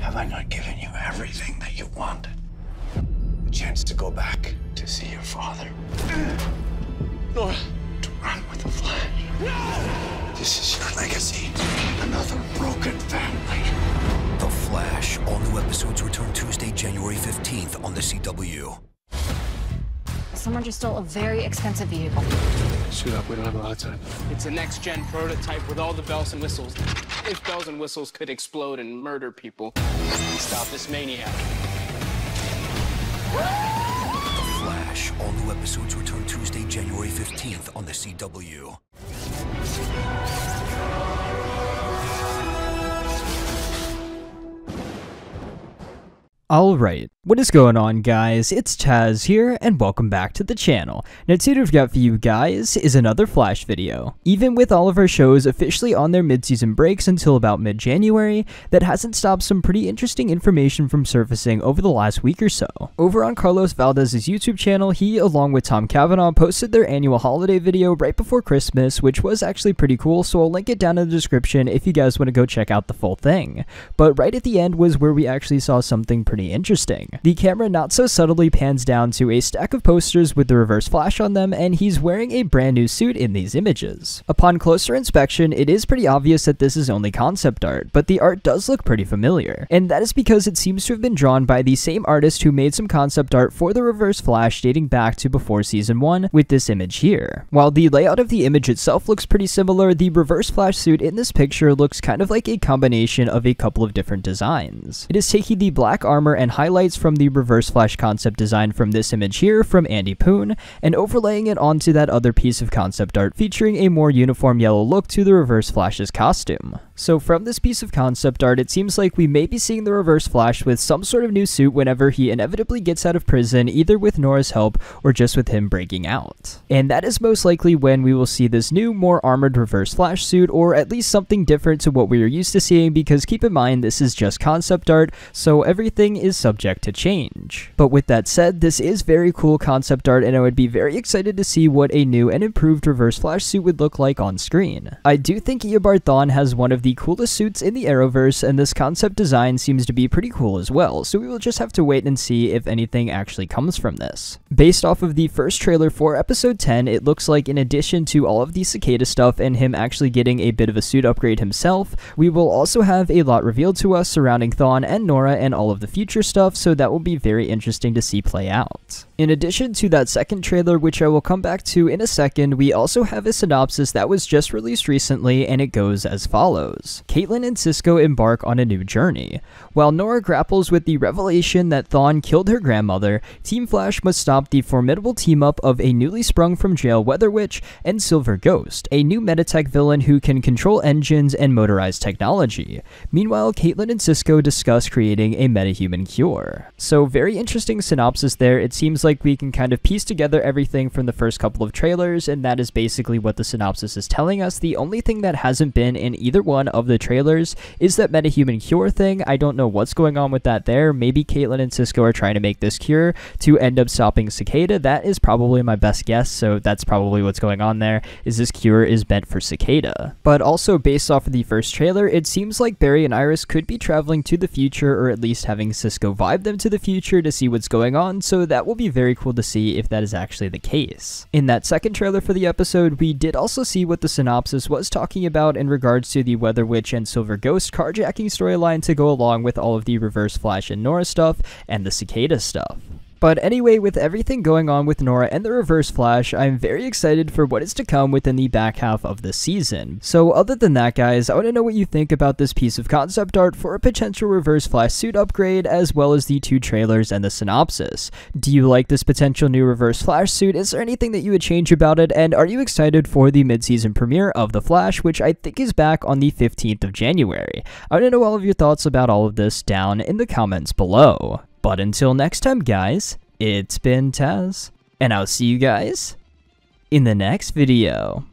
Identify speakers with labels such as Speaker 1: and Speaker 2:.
Speaker 1: Have I not given you everything that you wanted? A chance to go back to see your father. Nora, to run with the Flash. No! This is your legacy. Another broken family.
Speaker 2: The Flash. All new episodes return Tuesday, January 15th on the CW.
Speaker 3: Someone just stole a very expensive vehicle.
Speaker 1: Suit up, we don't have a lot of time.
Speaker 4: It's a next-gen prototype with all the bells and whistles. If bells and whistles could explode and murder people, stop this maniac.
Speaker 2: The Flash. All new episodes return Tuesday, January 15th on the CW.
Speaker 5: Alright, what is going on guys, it's Tazz here, and welcome back to the channel. Now today we've got for you guys is another Flash video. Even with all of our shows officially on their mid-season breaks until about mid-January, that hasn't stopped some pretty interesting information from surfacing over the last week or so. Over on Carlos Valdez's YouTube channel, he along with Tom Cavanaugh posted their annual holiday video right before Christmas, which was actually pretty cool, so I'll link it down in the description if you guys want to go check out the full thing. But right at the end was where we actually saw something pretty interesting. The camera not so subtly pans down to a stack of posters with the reverse flash on them, and he's wearing a brand new suit in these images. Upon closer inspection, it is pretty obvious that this is only concept art, but the art does look pretty familiar, and that is because it seems to have been drawn by the same artist who made some concept art for the reverse flash dating back to before season 1 with this image here. While the layout of the image itself looks pretty similar, the reverse flash suit in this picture looks kind of like a combination of a couple of different designs. It is taking the black armor and highlights from the reverse flash concept design from this image here from Andy Poon, and overlaying it onto that other piece of concept art featuring a more uniform yellow look to the reverse flash's costume. So from this piece of concept art, it seems like we may be seeing the reverse flash with some sort of new suit whenever he inevitably gets out of prison, either with Nora's help or just with him breaking out. And that is most likely when we will see this new, more armored reverse flash suit, or at least something different to what we are used to seeing, because keep in mind this is just concept art, so everything is subject to change. But with that said, this is very cool concept art, and I would be very excited to see what a new and improved reverse flash suit would look like on screen. I do think Eobard Thawne has one of the coolest suits in the Arrowverse, and this concept design seems to be pretty cool as well, so we will just have to wait and see if anything actually comes from this. Based off of the first trailer for episode 10, it looks like in addition to all of the cicada stuff and him actually getting a bit of a suit upgrade himself, we will also have a lot revealed to us surrounding Thawne and Nora and all of the future stuff, so that will be very interesting to see play out. In addition to that second trailer, which I will come back to in a second, we also have a synopsis that was just released recently, and it goes as follows. Caitlin and Cisco embark on a new journey. While Nora grapples with the revelation that Thawne killed her grandmother, Team Flash must stop the formidable team-up of a newly sprung from jail Weather Witch and Silver Ghost, a new Metatech villain who can control engines and motorized technology. Meanwhile, Caitlin and Cisco discuss creating a metahuman cure. So very interesting synopsis there. It seems like we can kind of piece together everything from the first couple of trailers, and that is basically what the synopsis is telling us. The only thing that hasn't been in either one of the trailers is that metahuman cure thing. I don't know what's going on with that there. Maybe Caitlin and Cisco are trying to make this cure to end up stopping Cicada. That is probably my best guess, so that's probably what's going on there, is this cure is meant for Cicada. But also based off of the first trailer, it seems like Barry and Iris could be traveling to the future, or at least having Cisco vibe them to the future to see what's going on, so that will be very cool to see if that is actually the case. In that second trailer for the episode, we did also see what the synopsis was talking about in regards to the Weather Witch and Silver Ghost carjacking storyline to go along with all of the Reverse Flash and Nora stuff and the Cicada stuff. But anyway, with everything going on with Nora and the Reverse Flash, I'm very excited for what is to come within the back half of this season. So other than that guys, I want to know what you think about this piece of concept art for a potential Reverse Flash suit upgrade, as well as the two trailers and the synopsis. Do you like this potential new Reverse Flash suit? Is there anything that you would change about it? And are you excited for the mid-season premiere of The Flash, which I think is back on the 15th of January? I want to know all of your thoughts about all of this down in the comments below. But until next time guys, it's been Tazz, and I'll see you guys in the next video.